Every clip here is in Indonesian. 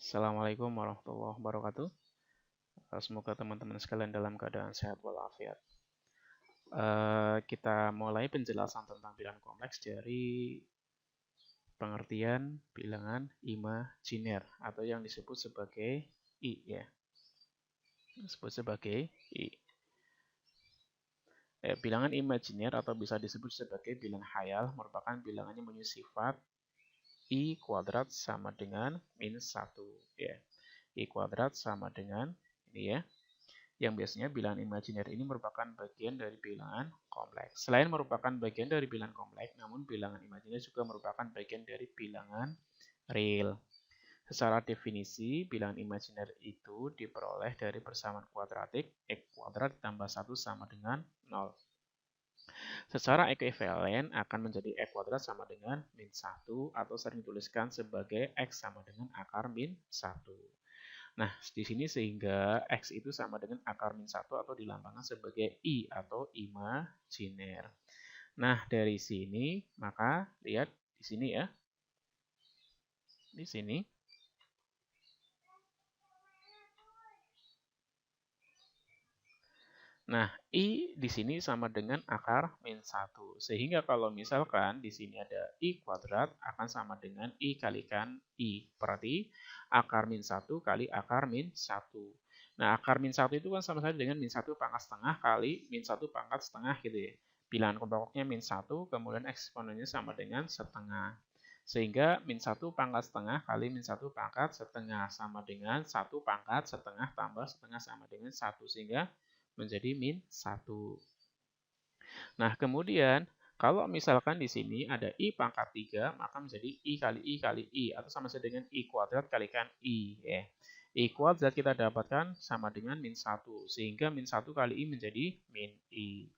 Assalamualaikum warahmatullahi wabarakatuh. Semoga teman-teman sekalian dalam keadaan sehat walafiat. Kita mulai penjelasan tentang bilangan kompleks dari pengertian bilangan imajiner atau yang disebut sebagai I ya. Disebut sebagai I. Bilangan imajiner atau bisa disebut sebagai bilangan khayal merupakan bilangan yang mempunyai sifat I kuadrat sama dengan min 1 ya. I kuadrat sama dengan ini ya. Yang biasanya bilangan imajiner ini merupakan bagian dari bilangan kompleks. Selain merupakan bagian dari bilangan kompleks, namun bilangan imajiner juga merupakan bagian dari bilangan real. Secara definisi, bilangan imajiner itu diperoleh dari persamaan kuadratik X kuadrat tambah 1 sama dengan 0. Secara ekuivalen akan menjadi X kuadrat sama dengan min 1 atau sering dituliskan sebagai X sama dengan akar min 1. Nah, di sini sehingga X itu sama dengan akar min 1 atau dilambangkan sebagai I atau imajiner. Nah, dari sini maka lihat di sini ya. Di sini. Nah, I di sini sama dengan akar min 1. Sehingga kalau misalkan di sini ada I kuadrat akan sama dengan I kalikan I. Berarti akar min 1 kali akar min 1. Nah, akar min 1 itu kan sama saja dengan min 1 pangkat setengah kali min 1 pangkat setengah gitu ya. Bilangan pokoknya min 1, kemudian eksponennya sama dengan setengah. Sehingga min 1 pangkat setengah kali min 1 pangkat setengah sama dengan 1 pangkat setengah tambah setengah sama dengan 1. Sehingga menjadi min 1. Nah, kemudian kalau misalkan di sini ada I pangkat 3, maka menjadi I kali I kali I, atau sama saja dengan I kuadrat kalikan I. Ya. I kuadrat kita dapatkan sama dengan min 1, sehingga min 1 kali I menjadi min I.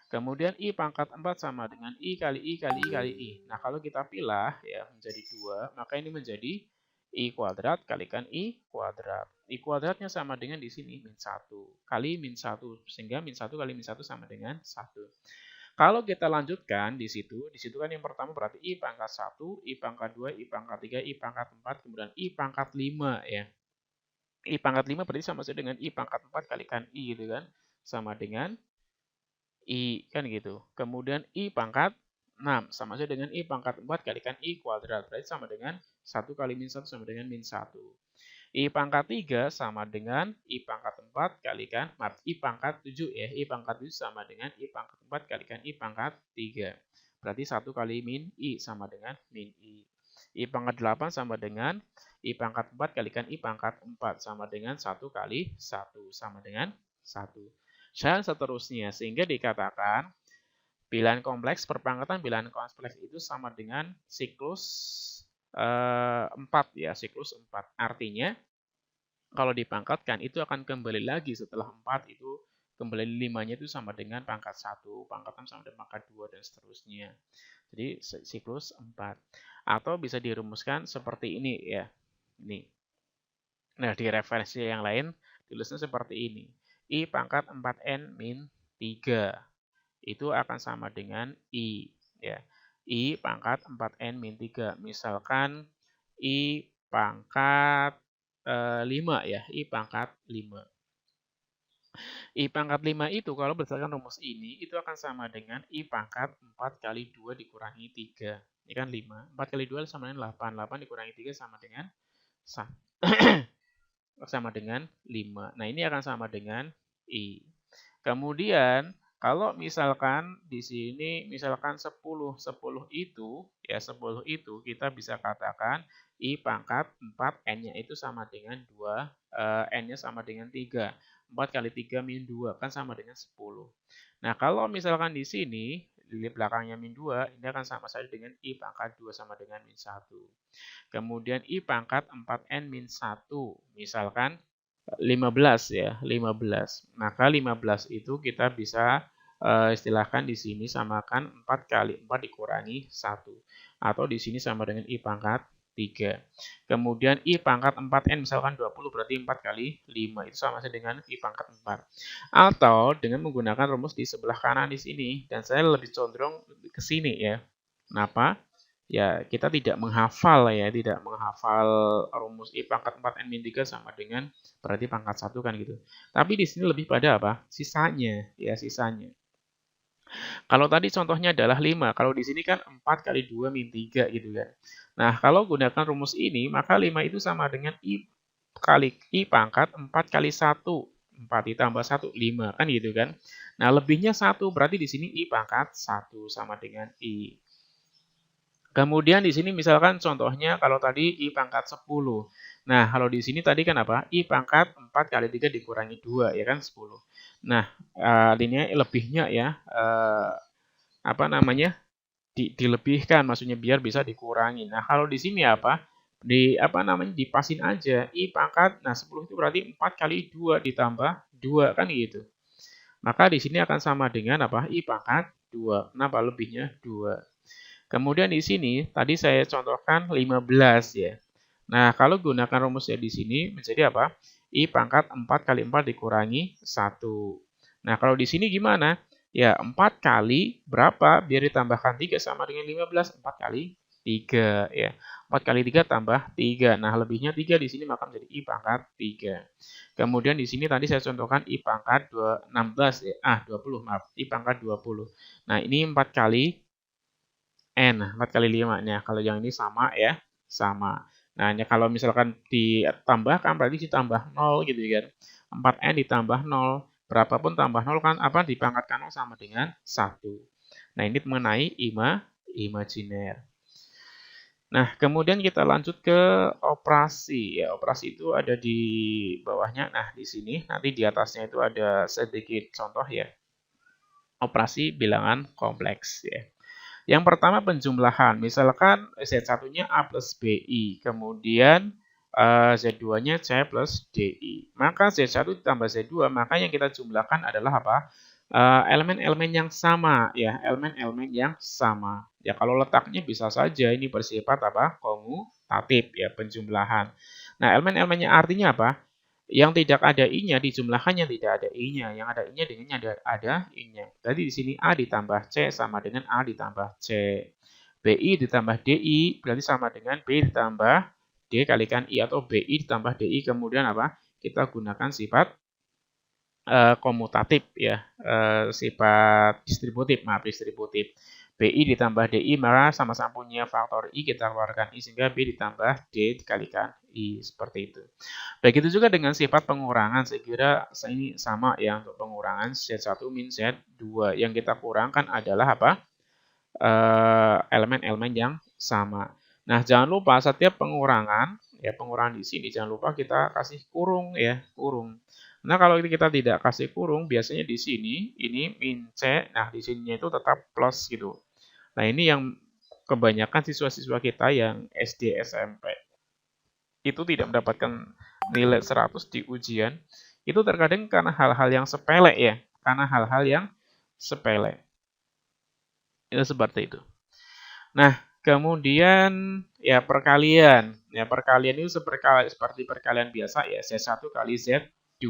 Kemudian I pangkat 4 sama dengan I kali I kali I kali I. Nah, kalau kita pilah ya menjadi 2, maka ini menjadi I kuadrat kalikan I kuadrat. I kuadratnya sama dengan di sini min 1 kali min 1, sehingga min 1 kali min 1 sama dengan 1. Kalau kita lanjutkan di situ kan yang pertama berarti I pangkat 1, I pangkat 2, I pangkat 3, I pangkat 4, kemudian I pangkat 5 ya. I pangkat 5 berarti sama saja dengan I pangkat 4 kalikan I gitu kan. Sama dengan I kan gitu. Kemudian I pangkat 6 sama saja dengan I pangkat 4 kalikan I kuadrat. Berarti sama dengan 1 kali min 1 sama dengan min 1. I pangkat 3 sama dengan I pangkat 4 kalikan I pangkat 7 ya. I pangkat 7 sama dengan I pangkat 4 kalikan I pangkat 3. Berarti 1 kali min I sama dengan min I. I pangkat 8 sama dengan I pangkat 4 kalikan I pangkat 4 sama dengan 1 kali 1 sama dengan 1. Dan seterusnya, sehingga dikatakan bilangan kompleks perpangkatan bilangan kompleks itu sama dengan siklus 4 ya, siklus 4. Artinya kalau dipangkatkan itu akan kembali lagi setelah 4 itu kembali 5-nya itu sama dengan pangkat 1, pangkat 6 sama dengan pangkat 2 dan seterusnya. Jadi siklus 4. Atau bisa dirumuskan seperti ini ya. Ini. Nah, di referensi yang lain tulisnya seperti ini. I pangkat 4N min 3 itu akan sama dengan I ya. I pangkat 4N min 3. Misalkan I pangkat 5 ya, I pangkat 5. I pangkat 5 itu kalau berdasarkan rumus ini itu akan sama dengan I pangkat 4 kali 2 dikurangi 3. Ini kan 5. 4 kali 2 sama dengan 8. 8 dikurangi 3 sama dengan 1. sama dengan 5. Nah, ini akan sama dengan I. Kemudian, kalau misalkan di sini misalkan 10 itu ya 10 itu kita bisa katakan I pangkat 4 N-nya itu sama dengan 2, N-nya sama dengan 3. 4 kali 3 min 2 kan sama dengan 10. Nah, kalau misalkan di sini di belakangnya min 2, ini akan sama saja dengan I pangkat 2 sama dengan min 1. Kemudian I pangkat 4N min 1. Misalkan 15 ya, 15. Maka 15 itu kita bisa istilahkan di sini samakan 4 kali 4 dikurangi 1. Atau di sini sama dengan I pangkat 3. Kemudian I pangkat 4N misalkan 20 berarti 4 kali 5 itu sama saja dengan I pangkat 4. Atau dengan menggunakan rumus di sebelah kanan di sini dan saya lebih condong ke sini ya. Kenapa? ya kita tidak menghafal ya, tidak menghafal rumus I pangkat 4N-3 sama dengan berarti pangkat 1 kan gitu. Tapi di sini lebih pada apa? Sisanya, ya sisanya. Kalau tadi contohnya adalah 5, kalau di sini kan 4 kali 2 min 3 gitu kan. Nah, kalau gunakan rumus ini, maka 5 itu sama dengan I kali I pangkat 4 kali 1. 4 ditambah 1, 5 kan gitu kan. Nah, lebihnya 1, berarti di sini I pangkat 1 sama dengan I. Kemudian di sini misalkan contohnya kalau tadi I pangkat 10. Nah, kalau di sini tadi kan apa? I pangkat 4 kali 3 dikurangi 2, ya kan 10. Nah, ini lebihnya ya, apa namanya? Dilebihkan, maksudnya biar bisa dikurangi. Nah, kalau di sini apa? Dipasin aja. I pangkat, nah 10 itu berarti 4 kali 2 ditambah 2, kan gitu. Maka di sini akan sama dengan apa? I pangkat 2. Kenapa? Lebihnya 2. Kemudian di sini tadi saya contohkan 15 ya. Nah, kalau gunakan rumusnya di sini menjadi apa? I pangkat 4 kali 4 dikurangi 1. Nah, kalau di sini gimana? Ya, 4 kali berapa? Biar ditambahkan 3 sama dengan 15. 4 kali 3 ya. 4 kali 3 tambah 3. Nah, lebihnya 3 di sini maka menjadi I pangkat 3. Kemudian di sini tadi saya contohkan I pangkat 16 ya. 20 maaf. I pangkat 20. Nah, ini 4 kali N, 4 kali 5. Nah, kalau yang ini sama ya, sama. Nah, kalau misalkan ditambahkan berarti ditambah 0 gitu kan. 4N ditambah 0. Berapapun tambah 0 kan apa dipangkatkan 0 sama dengan 1. Nah, ini mengenai imajiner. Nah, kemudian kita lanjut ke operasi. Ya, operasi itu ada di bawahnya. Nah, di sini nanti di atasnya itu ada sedikit contoh ya. Operasi bilangan kompleks ya. Yang pertama penjumlahan, misalkan Z1-nya A plus BI, kemudian Z2-nya C plus DI. Maka Z1 ditambah Z2, maka yang kita jumlahkan adalah apa? Elemen-elemen yang sama, ya, elemen-elemen yang sama. Ya, kalau letaknya bisa saja ini bersifat apa? Komutatif, ya, penjumlahan. Nah, elemen-elemennya artinya apa? Yang tidak ada I-nya dijumlahkan yang tidak ada I-nya. Yang ada I-nya dengan yang ada I-nya. Jadi di sini A ditambah C sama dengan A ditambah C. BI ditambah DI berarti sama dengan B ditambah D kalikan I atau BI ditambah DI. Kemudian apa? Kita gunakan sifat komutatif ya. Sifat distributif, maaf distributif. BI ditambah DI maka sama-sama punya faktor I, kita keluarkan I sehingga B ditambah D dikalikan I, seperti itu. Begitu juga dengan sifat pengurangan, saya kira ini sama ya untuk pengurangan Z1 min Z2. Yang kita kurangkan adalah apa? Elemen-elemen yang sama. Nah, jangan lupa setiap pengurangan, ya pengurangan di sini jangan lupa kita kasih kurung ya, kurung. Nah, kalau kita tidak kasih kurung, biasanya di sini ini min C, nah di sininya itu tetap plus gitu. Nah, ini yang kebanyakan siswa-siswa kita yang SD, SMP itu tidak mendapatkan nilai 100 di ujian, itu terkadang karena hal-hal yang sepele ya, karena hal-hal yang sepele. Itu seperti itu. Nah, kemudian ya perkalian. Ya, perkalian itu seperti perkalian biasa ya, Z1 kali Z2.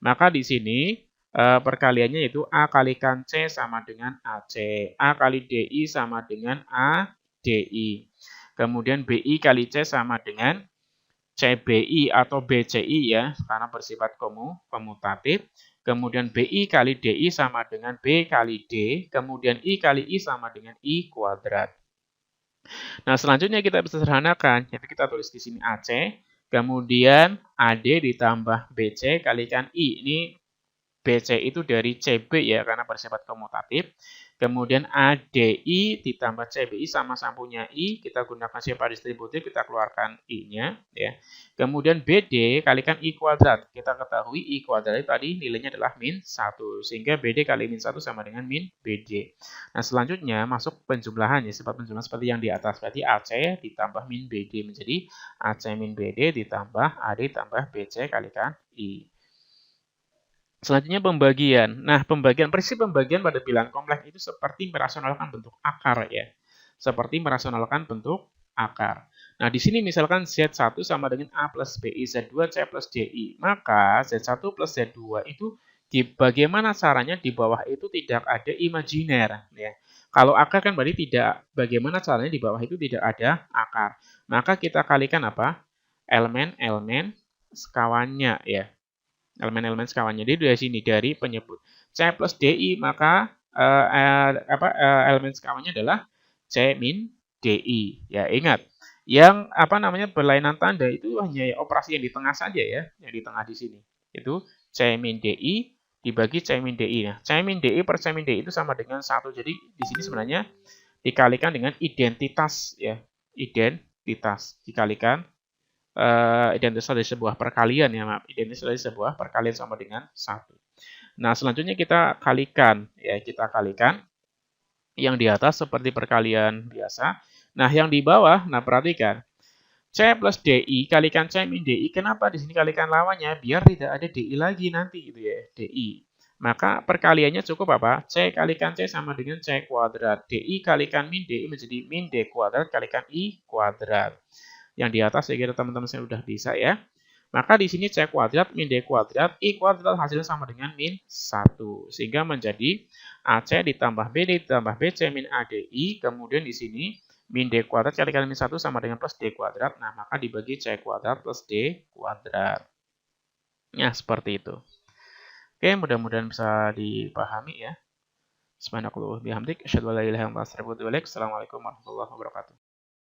Maka di sini perkaliannya itu A kalikan C sama dengan AC. A kali DI sama dengan ADI. Kemudian BI kali C sama dengan CBI atau BCI ya, karena bersifat komutatif. Kemudian BI kali DI sama dengan B kali D. Kemudian I kali I sama dengan I kuadrat. Nah, selanjutnya kita bisa sederhanakan. Jadi kita tulis di sini AC. Kemudian AD ditambah BC kalikan I. Ini BC itu dari CB ya, karena bersifat komutatif. Kemudian ADI ditambah CBI sama-sama punya I, kita gunakan sifat distributif, kita keluarkan I-nya. Ya. Kemudian BD kalikan I kuadrat. Kita ketahui I kuadrat itu tadi nilainya adalah min 1. Sehingga BD kali min 1 sama dengan min BD. Nah, selanjutnya masuk penjumlahan ya, sifat penjumlahan seperti yang di atas. Berarti AC ditambah min BD menjadi AC min BD ditambah AD ditambah BC kalikan I. Selanjutnya pembagian. Nah, prinsip pembagian pada bilangan kompleks itu seperti merasionalkan bentuk akar ya. Seperti merasionalkan bentuk akar. Nah, di sini misalkan Z1 sama dengan A plus BI, Z2 C plus DI. Maka Z1 plus Z2 itu bagaimana caranya di bawah itu tidak ada imajiner ya. Kalau akar kan berarti tidak, bagaimana caranya di bawah itu tidak ada akar. Maka kita kalikan apa? Elemen-elemen sekawannya ya. Elemen-elemen sekawannya. Jadi dari sini, dari penyebut C plus DI, maka elemen sekawannya adalah C min DI. Ya, ingat. Yang berlainan tanda itu hanya operasi yang di tengah saja ya, yang di tengah di sini. Itu C min DI dibagi C min DI. Nah, C min DI per C min DI itu sama dengan 1. Jadi di sini sebenarnya dikalikan dengan identitas ya. Identitas dikalikan identitas dari sebuah perkalian ya, maaf. Identitas dari sebuah perkalian sama dengan 1. Nah, selanjutnya kita kalikan ya, kita kalikan yang di atas seperti perkalian biasa. Nah, yang di bawah, nah perhatikan. C plus DI kalikan C min DI. Kenapa di sini kalikan lawannya? Biar tidak ada DI lagi nanti gitu ya, DI. Maka perkaliannya cukup apa? C kalikan C sama dengan C kuadrat. DI kalikan min DI menjadi min D kuadrat kalikan I kuadrat. Yang di atas saya kira teman-teman saya sudah bisa ya. Maka di sini C kuadrat min D kuadrat, I kuadrat hasilnya sama dengan min 1. Sehingga menjadi AC ditambah BD ditambah BC min ADI. Kemudian di sini min D kuadrat kalikan min 1 sama dengan plus D kuadrat. Nah, maka dibagi C kuadrat plus D kuadrat. Ya, seperti itu. Oke, mudah-mudahan bisa dipahami ya. Subhanakallahumma bihamdik, asyhadu an la ilaha illa anta astaghfiruka wa atubu ilaik. Assalamualaikum warahmatullahi wabarakatuh.